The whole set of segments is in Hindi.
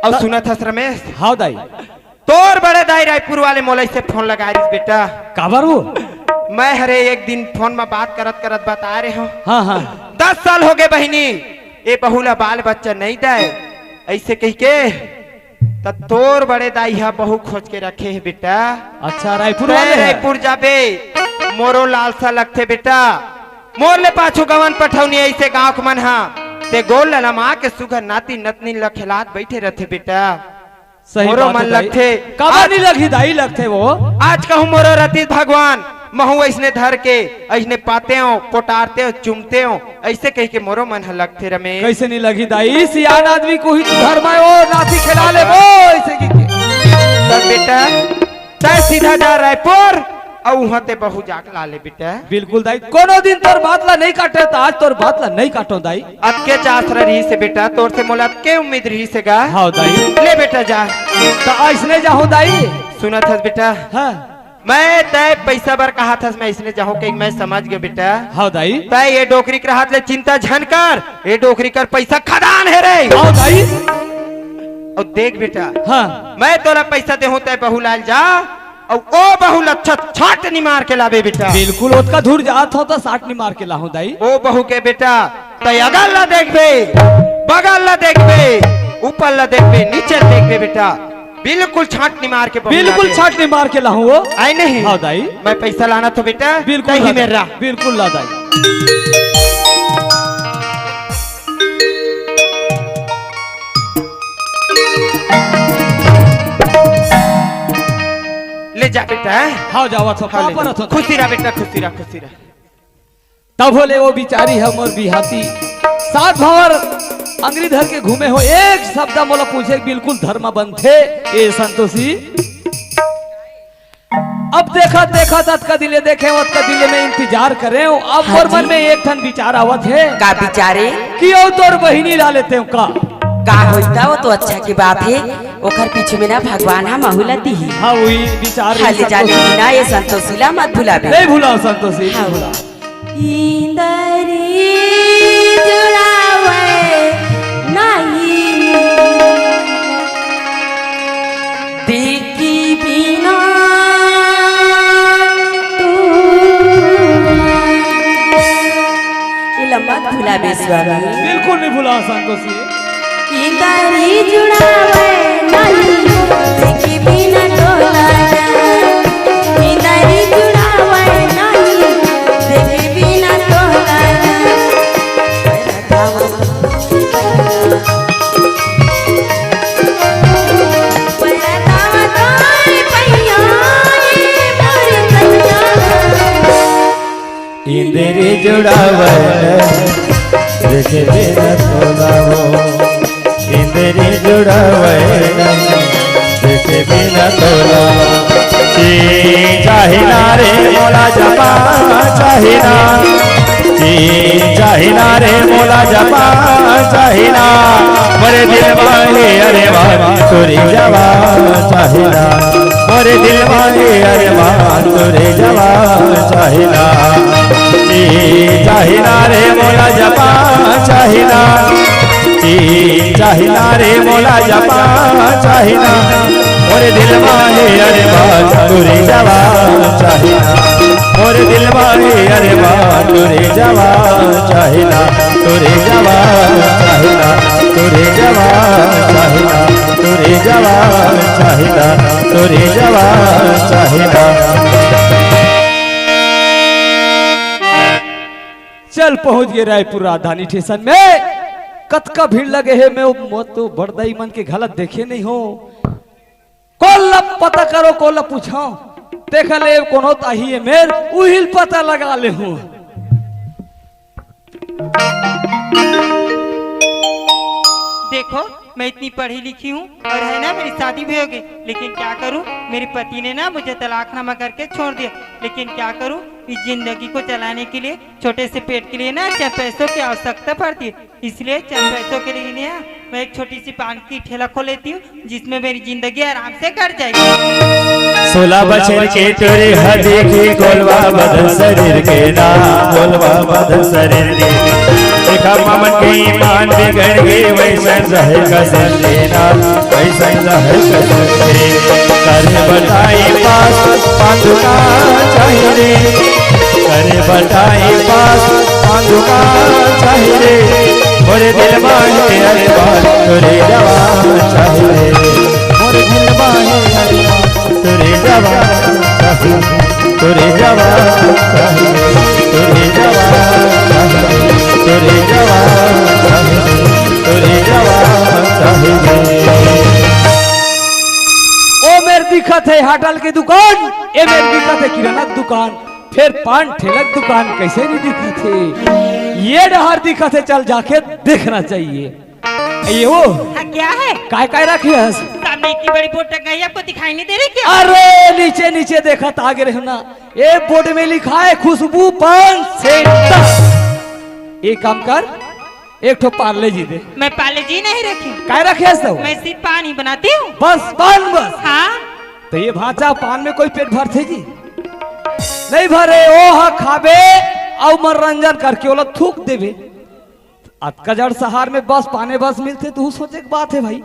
और सुना था रमेश। हाँ दाई। तोर बड़े दाई रायपुर वाले मोलाई से फोन लगा रही बेटा। काबर वो? मैं हरे एक दिन फोन में बात करत करत बता रहे हो। हाँ हाँ 10 साल हो गए बहनी, ये बहुला बाल बच्चा नहीं दे ऐसे कह के तोर बड़े दाई हा बहु खोज के रखे है बेटा। अच्छा रायपुर वाले? रायपुर जाबे मोरो लालसा लगते बेटा। मोर ले पाछू गवन पठौनी ऐसे गांव के मन हा ते गोल ललमा के सुगर नाती नतनी लखेलात बैठे रहते बेटा। सही मोरो मन लगते काबर नहीं लगी दाई लगते वो। आज कहूँ मोरो रतीश भगवान महू ऐसने धर के ऐसने पाते हो पोटारते हो चुमते हो ऐसे कह के मोरो मन लगते रमे। कैसे नहीं लगी दाई? सियान आदमी को ही घर में वो नाती खिला ले वो ऐसे की तब बेटा तय सीधा जा रायपुर और वहाँ ते बहु जाके ला ले बेटा। बिल्कुल दाई। कोनो दिन तोर बातला नहीं काटे तो आज तोर बातला नहीं काटो दाई। अब के चासरा रही से बेटा तोर से मोला के उम्मीद रही से गा। हाँ दाई। ले बेटा जा तो ऐसने जाऊँ दाई। सुना था बेटा। हाँ मैं तय पैसा बर कहा था मैं इसने जाऊँ कि मैं समझ गया बेटा। हाँ दाई। तय ये डोकरी के हाथ ले चिंता झन कर, ये डोकरी कर पैसा खदान है रे। हाँ दाई। और देख बेटा हाँ मैं तोरा पैसा दे हूँ तय बहु लाल जा और ओ बहु लच्छा छाट नहीं मार के लावे बेटा। बिल्कुल उसका धूर जात हो तो 60 नहीं मार के लाऊं दाई। ओ बहु के बेटा तय अगल ला देखबे बगल ला देखबे ऊपर ला देखबे नीचे देखबे बेटा बिल्कुल छाट नहीं मार के बिल्कुल छाट नहीं मार के लाऊं वो। आई नहीं। हाँ दाई। मैं पैसा लाना तो बेटा बिल्कुल ही मेरा। बिल्कुल ला दाई। ले जा बेटा। हाँ जावा तो हाँ, पर तो खुशी रहा बेटा खुशी रहा खुशी रहा। तब बोले वो बिचारी हमर बिहाती सात भवर अंग्री धर के घूमे हो एक शब्द मोला पूछे बिल्कुल धर्म बंद थे ये संतोषी। अब देखा देखा तत् का दिले देखे वत का दिले में इंतजार करे हूँ। अब हाँ और मन में एक ठन विचार आवत है का बिचारे कि ओ तोर बहिनी ला लेते हूँ का होता वो तो अच्छा की बात है। ओकर पीछे में ना भगवान हम बहुला दी ही। हाँ वही विचार खाली जाने की ना ये संतोषीला मत भुलाबे। नहीं भूला संतोषी हाँ। नहीं भूला। इंदरी जुड़ावे नहीं देखी बिना ये लम्बा भुलाबे स्वामी। बिल्कुल नहीं भूला संतोषी। इंदरी जुड़ावे नहीं देखी बिना डोला इंदरी जुड़ावे नहीं देखी बिना डोला इंद्री जुड़ावे देखे बिना तोलावो इंद्री जुड़ावे देखे बिना तोलावो चाहिना रे मोला जपा चाहिना चाहिना रे मोला जपा चाहिना मोरे दिल वाले अरे वाह तोरी जवा चाहिना मोरे दिल वाले अरे वाह तोरे जवा चाहिना चाहिना रे मोला जपा चाहिना चाहिना रे मोला जपा चाहिना मोरे दिल वाले अरे वाह तोरे जवा चाहिना मोरे दिल वाले अरे वाह तोरे जवा चाहिना तोरे जवा चाहिना तोरे जवा चाहिना तोरे जवा चाहिना तोरे जवा चाहिना। चल पहुंच गए रायपुर राजधानी स्टेशन में। कत का भीड़ लगे है मैं मत तो बड़दाई मन के गलत देखे नहीं हो। कोल्ला पता करो कोल्ला पूछो देख ले कोनो ताही है मेर उहिल पता लगा ले हूँ। देखो मैं इतनी पढ़ी लिखी हूँ और है ना मेरी शादी भी हो गई, लेकिन क्या करूँ मेरे पति ने ना मुझे तलाकनामा करके छोड़ दिया। लेकिन क्या करूँ इस जिंदगी को चलाने के लिए छोटे से पेट के लिए ना चंद पैसों की आवश्यकता पड़ती है। इसलिए चंद पैसों के लिए ना मैं एक छोटी सी पान की ठेला खोल लेती हूँ जिसमें मेरी जिंदगी आराम से कट जाएगी। 16 बछर के तोरे देखी गोलवा बदन शरीर के नाम गोलवा बदन शरीर के देखा ममन के ईमान बिगड़ गए वैसन रहे कसम लेना सैला है कैसे करे बताई पास पादुका चाहिए रे करे बताई पास पादुका चाहिए रे मोरे दिल माहे अरे बात तोरे जवान चाहिए मोरे दिल माहे अरे बात तोरे जवान चाहिए तोरे जवान चाहिए तोरे जवान चाहिए तोरे जवान चाहिए तोरे जवान चाहिए। ओ मेर दिखत है होटल की दुकान, ए मेर दिखत है किराना की दुकान, फिर पान ठेलक दुकान कैसे नहीं दिखत है? ये डहर दिखत है, चल जाके देखना चाहिए। ये वो हाँ, क्या है? काय रखे है? सामने इतनी बड़ी बोर्ड टंगाई आपको दिखाई नहीं दे रही क्या? अरे नीचे नीचे देखा आगे रहना, ये बोर्ड में लिखा है खुशबू पान सेंटर। एक काम कर, एक ठो पार्ले जी दे। मैं पाले जी नहीं रखी। काय रखे है तो? मैं सिर्फ पान ही बनाती हूँ। बस पान बस? हाँ। तो ये भाचा पान में कोई पेट भरते जी? नहीं भरे, ओ खाबे और मनोरंजन करके ओला थूक देवे। अतकजड़ सहार में बस पाने बस मिलते तो सोचे की बात है भाई,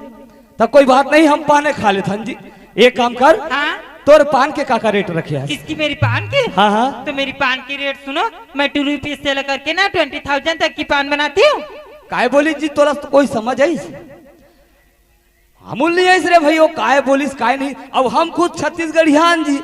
तब कोई बात नहीं, हम पाने खा लेते जी। एक काम कर, हाँ? तोर पान के का रेट रखे है? किसकी? मेरी पान की? हाँ हाँ। तो मेरी पान की रेट सुनो, मैं 2 रुपीज से लेकर के ना 20,000 तक की पान बनाती हूँ। काय बोली जी तोरा तो कोई समझ आई? हमूल नहीं आई रे भाई, वो काय बोलिस काय नहीं। अब हम खुद छत्तीसगढ़ियान जी।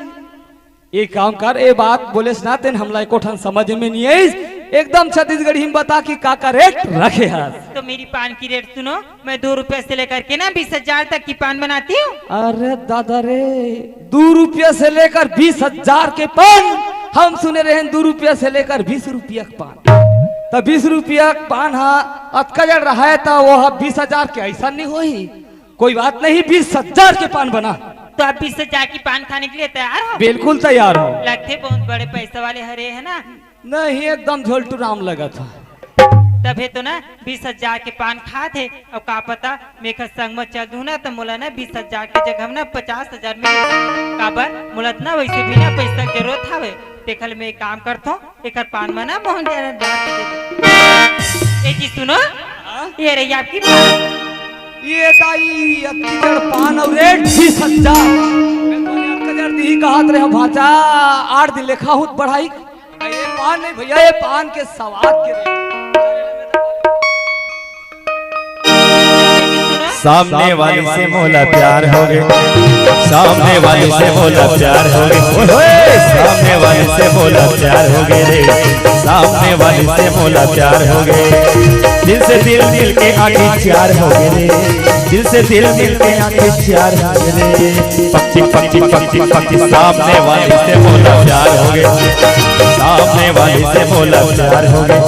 एक काम कर, ए बात बोले ना तेन हमला एको ठन समझ में नहीं आई, एकदम छत्तीसगढ़ी में बता कि का रेट रखे है। तो मेरी पान की रेट सुनो, मैं 2 रुपए से लेकर के ना 20,000 तक की पान बनाती हूँ। अरे दादा रे, 2 रुपया से लेकर 20,000 के पान? हम सुने रहे 2 रुपया से लेकर 20 रुपया का पान। तो 20 रुपया का पान हाँ अतकजड़ रहा है, तो वो 20,000 के ऐसा नहीं होई। कोई बात नहीं, 20,000 के पान बना। तो आप 20,000 की पान खाने के लिए तैयार हो? बिल्कुल तैयार हो। लगते बहुत बड़े पैसे वाले हरे है ना? नहीं, एकदम झोलटू राम लगा था। तभी तो ना 20,000 के पान खाते। अब का पता मेरे संग में चल दू ना तो मोला ना 20,000 के जगह ना 50,000 मिले। काबर मोला ना वैसे भी ना पैसा की जरूरत हवे। देखल मैं एक काम करता हूँ, एक पान में ना मोहन ए जी सुनो, ये रही आपकी पान। ये दाई अतकजड़ पान और रेट 20,000। अतकजड़ दी कहत रहे भाचा 8 दिन लेखा हूँ बढ़ाई। ये पान नहीं भैया, ये पान के स्वाद के रेट। सामने वाली से मोला प्यार हो गए, सामने वाली से मोला प्यार हो गए, सामने वाली से मोला प्यार हो गए रे, सामने वाली से मोला प्यार हो गए। दिल से दिल मिल के आंखें चार हो गए रे, दिल से दिल मिल के आंखें चार हो गए रे। पक्षी पक्षी पक्षी पक्षी सामने वाली से मोला प्यार हो गए, सामने वाली से मोला प्यार हो गए,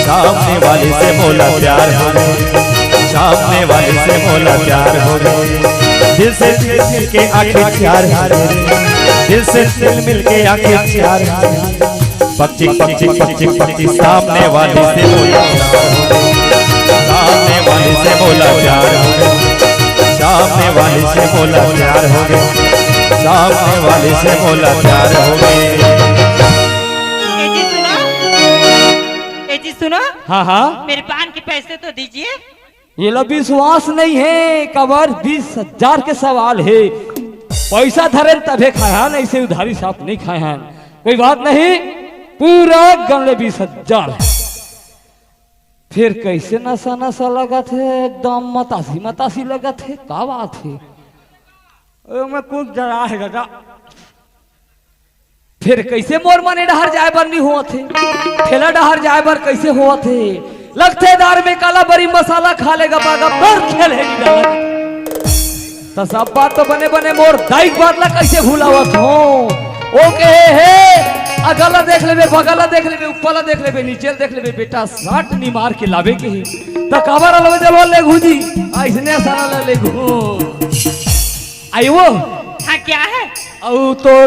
सामने वाली से मोला प्यार हो गए, सामने वाली से मोला प्यार हो गए। दिल से दिल मिल के आंखें चार हो गए, दिल से दिल मिल के आंखें चार हो गए। पक्षी पक्षी पक्षी पक्षी सामने वाली से मोला प्यार हो गए, सामने वाली से मोला प्यार हो गए, सामने वाली से मोला प्यार हो गए, सामने वाली से मोला प्यार हो गए। ए जी सुनो, हाँ हाँ, मेरे पान के पैसे तो दीजिए। ये लो विश्वास नहीं है, कबर 20,000 के सवाल है। पैसा धरे तभे खाया, ऐसे उधारी साथ नहीं खाया। कोई बात नहीं, पूरा गमले 20,000। फिर कैसे नशा नशा लगा थे, एकदम मतासी मतासी लगा थे, का बात है? मैं कुछ जरा है दादा। फिर कैसे मोर मने डहर जाए बर नहीं हुआ थे, ठेला डहर जाए बर कैसे हुआ थे? लगतेदार में काला बरी मसाला खा लेगा बागा पर खेलेगी डालक। तो सब बात तो बने बने मोर दाइक बात ला कैसे भूलावत हो? ओके है, अगला देख लेबे, बगला देख लेबे, ऊपरला देख लेबे, नीचे देख लेबे, बेटा साट नी मार के लावे के ही तो कबर अलवे जलो ले घुजी ऐसने सारा ले घू आई वो। हाँ क्या है? औ तोर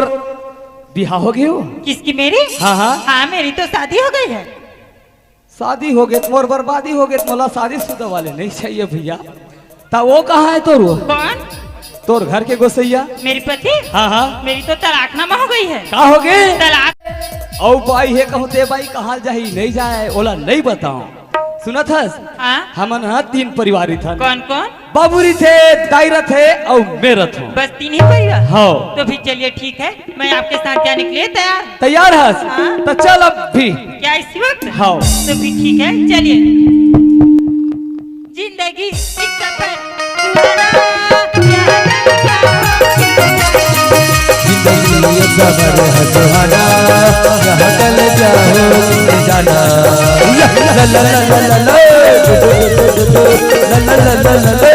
बिहार हो गयो? किसकी? मेरी? हाँ हाँ हाँ मेरी तो शादी हो गई है। शादी हो गई, मोर बर्बादी हो गई, मोला शादीशुदा वाले नहीं चाहिए भैया। ता वो कहाँ है तोर? कौन? तोर घर के गोसैया? मेरी पति? हाँ हाँ। मेरी तो तलाकनामा हो गई है। का हो गए? तलाक। औ बाई है कहते बाई कहाँ जाही नहीं जाए ओला नहीं बताओ। सुना था हाँ हमन हाँ 3 परिवार था। कौन कौन? बाबूरी थे, दायरा थे और मेरा था। बस 3 ही परिवार? हाँ। तो फिर चलिए ठीक है, मैं आपके साथ जाने के लिए तैयार। तैयार है? हाँ। तो चल अब भी। क्या इसी वक्त? हाँ। तो फिर ठीक है चलिए। जिंदगी एक सफर जिंदगी एक सफर है सुहाना, जहाँ चल जाओ जाना। ला ला ला ला ला ला ला ला ला ला।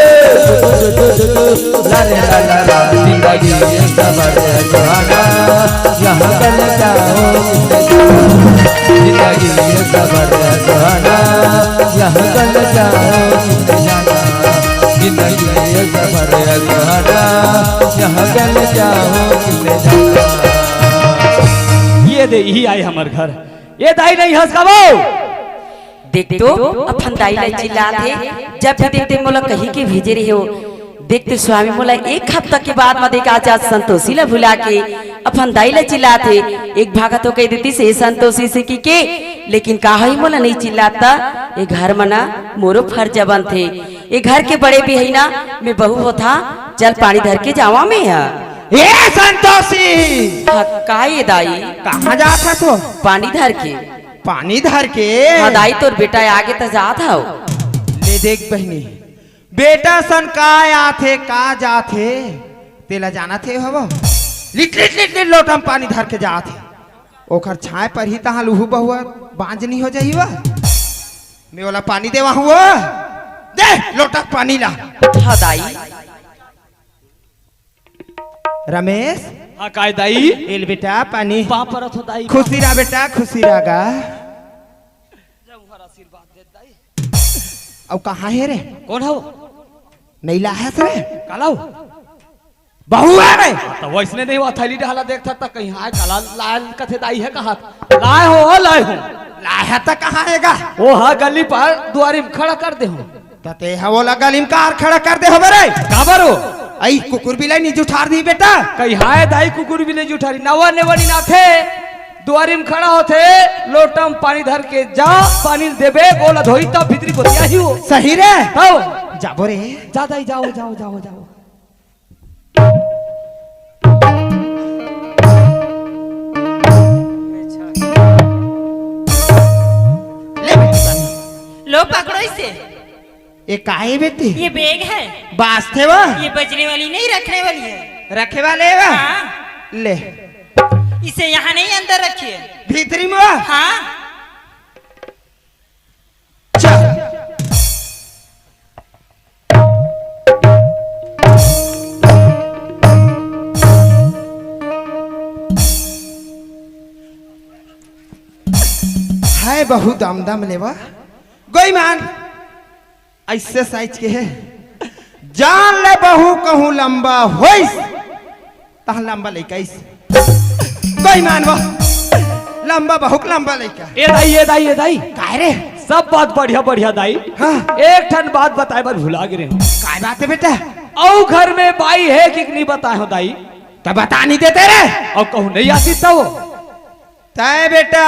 जिंदगी एक सफर है सुहाना, जहाँ चल जाओ। जिंदगी एक सफर है सुहाना, जहाँ चल जाओ जाना। जिंदगी एक सफर है सुहाना, जहाँ चल जाओ जाना। ये दे ही आए हमार घर। ये दाई नहीं हंस का वो। देख तो अपन दाई ला चिल्ला थे, जब भी देखते मोला कहीं के भेजे रहे हो। देखते स्वामी मोला 1 हफ्ता के बाद में देखा आज संतोषी ला भुला के अपन दाई ला चिल्ला थे। एक भागा तो कह देती से संतोषी से की के, लेकिन कहा ही मोला नहीं चिल्लाता। ये घर मना मोरो फर्ज बन थे। ये घर के बड़े भी है ना, मैं बहू होता चल पानी धर के जावा में है। ए संतोषी, का ये दाई कहाँ जात है तो? पानी धर के। पानी धर के? हाँ दाई तोर बेटा आगे तो जात हो। ले देख बहनी, बेटा सन का आथे का जाथे तेला जाना थे हवो। लिट लिट लिट लिट लोटम पानी धर के जाथे। ओखर छाए पर ही तहाँ लूहू बहुआ बांझनी हो जाई हुआ। मैं वाला पानी देवा हुआ, दे लोटा पानी ला। हाँ दाई। रमेश, हाँ काय दाई? एल बेटा पानी। पाप परत हो दाई। खुशी रहा बेटा, खुशी रहा। अब कहाँ है रे? कौन हो? नहीं ला है रे? कालाऊ बहू है रे? तो वैसने नहीं हुआ थैली ढाला देखता था कहीं हाय काला लाल कथे दाई है कहा लाए हो लाए हो लाया तो कहाँ हैगा? वो हाँ गली पर दुआरी में खड़ा कर दे हो। तते है वो लगा लिमकार खड़ा कर दे हो बरे। काबर हो? आई कुकुर बिलाई नी जुठार दी बेटा। कहीं हाय दाई कुकुर भी नहीं जुठारी नवा नेवनी ना थे। दुआरी में खड़ा होते, लोटम पानी धर के जा, पानी देबे गोला धोई तब भीतरी बोतिया ही हो। सही रे? आओ जाबो रे। जा दाई जाओ जाओ जाओ जाओ। ले बेटी पानी। लो पकड़ो इसे। ये काहे बेटी? ये बैग है। बास थे वो? ये बजने वाली नहीं, रखने वाली है। रखे वाले वा? हाँ। ले इसे यहाँ नहीं, अंदर रखिए। भीतरी में वा? हाँ। चल है बहुत दम लेवा। गोई मान ऐसे साइज के है, जान ले बहू कहूँ लंबा होइस तह लंबा लइका इस। गोई मान वो लंबा बहुत लंबा लइका। ये दाई काहे रे? सब बात बढ़िया बढ़िया दाई। हाँ। एक ठन बात बताए बार भुला गिरे हो। काय बात है बेटा? औ घर में बाई है कि नहीं बताए हो दाई? तो बता नहीं देते रे? और कहूँ नहीं आती तो तय बेटा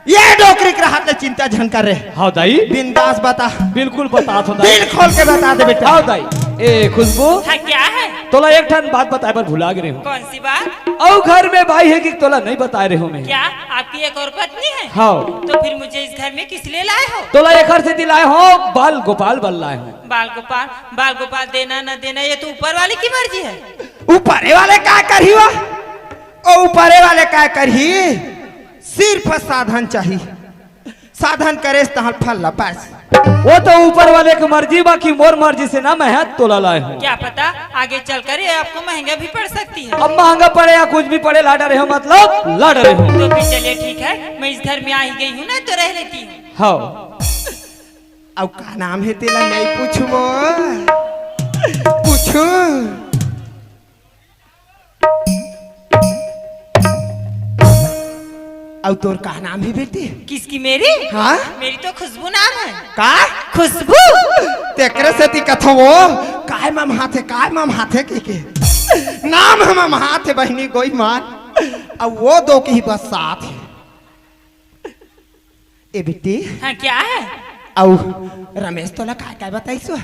ये डोकरी के हाथ में चिंता झन कर रहे। हाँ दाई बिंदास बता, बिल्कुल बता तो दाई। दिल खोल के बता दे बेटा। हाँ दाई। ए खुशबू, हाँ क्या है? तोला एक ठन बात बताए बार भुला गिरे हो। कौन सी बात? औ घर में बाई है कि तोला नहीं बताए रहे हो मैं। क्या आपकी एक और पत्नी है? हाँ। तो फिर मुझे इस घर में किस लिए लाए हो? तोला एक घर से दिलाए हो बाल गोपाल बल लाए हो। बाल गोपाल देना न देना ये तो ऊपर वाले की मर्जी है। ऊपरे वाले क्या करही वा? ओ ऊपरे वाले क्या करही? सिर्फ साधन चाहिए, साधन करे तहल फल ला पास। वो तो ऊपर वाले की मर्जी, बाकी मोर मर्जी से ना मैं हाथ तोला लाए हूँ। क्या पता आगे चलकर ये आपको महंगा भी पड़ सकती है। अब महंगा पड़े या कुछ भी पड़े ला डरे हो, मतलब ला डरे हो। तो फिर चलिए ठीक है, मैं इस घर में आ ही गई हूँ ना, तो रह लेती हूँ। हाँ। अब का नाम है तेला? नहीं पूछबो, पूछू। अब तोर का नाम है बेटी? किसकी? मेरी? हाँ? मेरी तो खुशबू नाम है। का खुशबू? तेकरे से ती कथो वो काय मम हाथे, काय मम हाथे के नाम है मम हाथे बहनी गोई मान। अब वो दो की ही बस साथ है। ए बेटी हाँ क्या है? औ रमेश तोला काय बताइसो?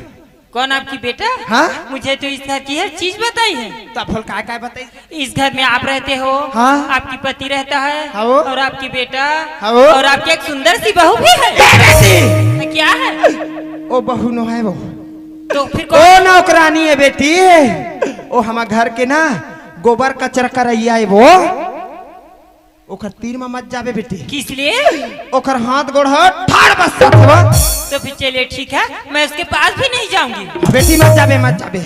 कौन आपकी बेटा? हाँ? मुझे तो इस घर की हर चीज बताई है। तो फल काय बताइस? इस घर में आप रहते हो, हाँ? आपकी पति रहता है, हाँ? और आपकी बेटा, हाँ? और आपकी एक सुंदर सी बहू भी है। क्या है? ओ बहू नो है वो, तो फिर ओ नौकरानी है बेटी, ओ हमार घर के ना गोबर कचरा करैया है वो, ओकर तीर में मत जाबे बेटी। किस लिए? ओकर हाथ गोड़ ठाड़ बस सकबो। तो फिर चलिए ठीक है, मैं उसके पास भी नहीं जाऊंगी। बेटी मत जाबे।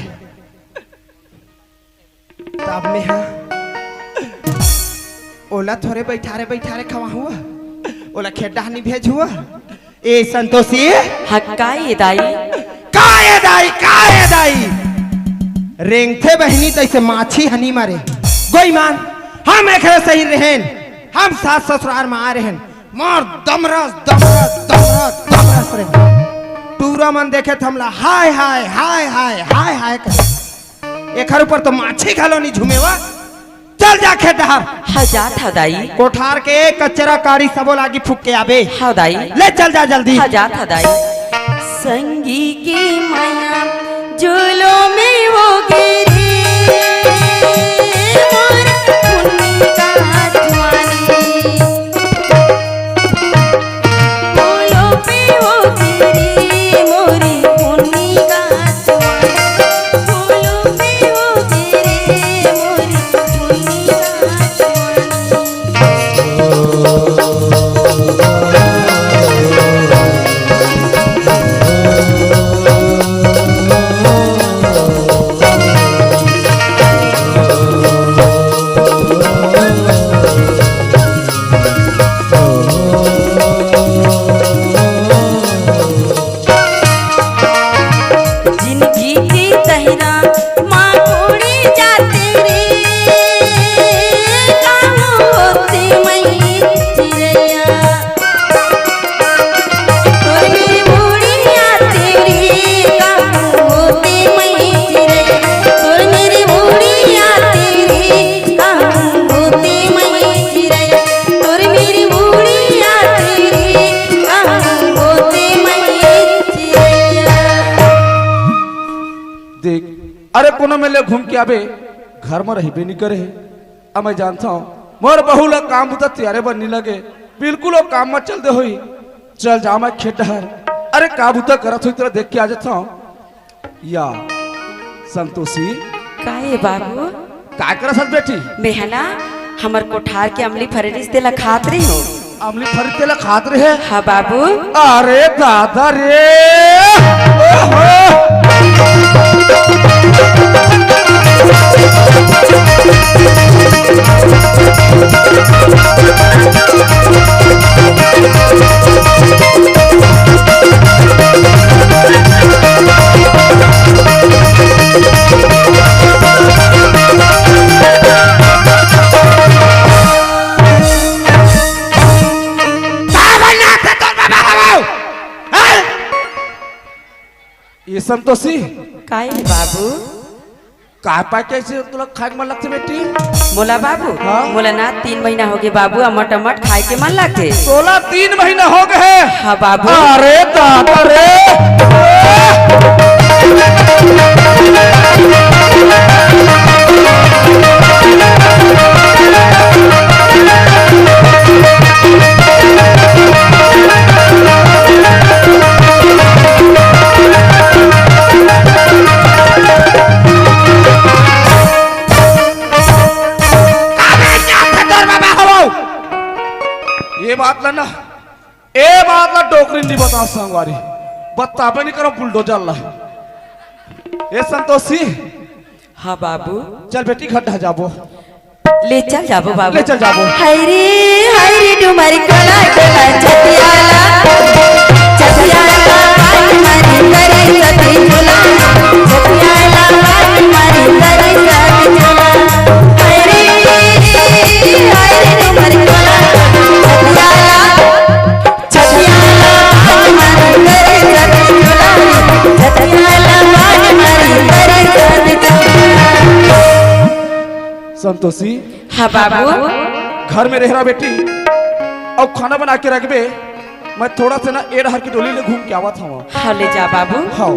तब में हाँ ओला थोड़े बैठा रे खवा हुआ, ओला खेत डहानी भेज हुआ। ए संतोषी, हाँ काय दाई? काय दाई रेंगथे बहनी तैसे माछी हनी मारे गोई मान। हम एक सही रहेन, हम सास ससुराल में आ रहेन, मार दमरस रे टूरा मन देखे थे हमला हाय कर एक ऊपर तो माछी घालो नहीं झूमेवा। चल जा खेत डहार। हाँ जात हा दाई। कोठार के कचरा कारी सबो लागी फूक के आबे। हाँ दाई। ले चल जा जल्दी। हाँ जात हा दाई। संगी की माया झूलो में वो गिरी, मोर पुन्नी का जवानी, झूलो पे वो गिरी, मोरी पुन्नी का जवानी, झूलो पे वो गिरी, मोरी पुन्नी का अरे कोनो में ले घूम के आबे घर में रही नहीं करे। अब मैं जानता हूँ मोर बहू ला काम बुता त्यारे बनने लगे, बिल्कुल वो काम में चल दे हुई। चल जा मैं खेत डहर, अरे का बुता करत हुई तेरा देख के आ जाता हूँ। या संतोषी काहे बाबू? का करत हस बेटी? मेहना हमर कोठार के अमली फररिस तेला खात रही हो। अमली फरी तेला खात रहे? हाँ बाबू। अरे दादा रे, ओहो ये संतोषी काहे बाबू? का पा कैसे तुला खाए मन लगते बेटी? मोला बाबू, हाँ? मोला ना 3 महीना हो गए बाबू, अमट खाए के मन लगते। 3 महीना हो गए? हाँ बाबू। अरे दादा रे, ये बात ना डोकरी नहीं बता संगवारी, बताबे नहीं करो बुलडोजर ला। ये संतोषी। हाँ बाबू। चल बेटी घर ढा जाबो। ले चल जाबो बाबू। ले चल जाबो। हरी डुमरी कला कला छतियाला मारी करे सती झूला, छतियाला मारी करे सती झूला। हरी डुमरी कला छतियाला मारी करे सती झूला, छतियाला मारी करे सती झूला। संतोषी। हाँ बाबू। घर में रह रहा बेटी और खाना बना के रखबे मैं थोड़ा सा ना एडहर की डोली ले घूम के आवत हूँ। हाँ ले जा बाबू। हाँ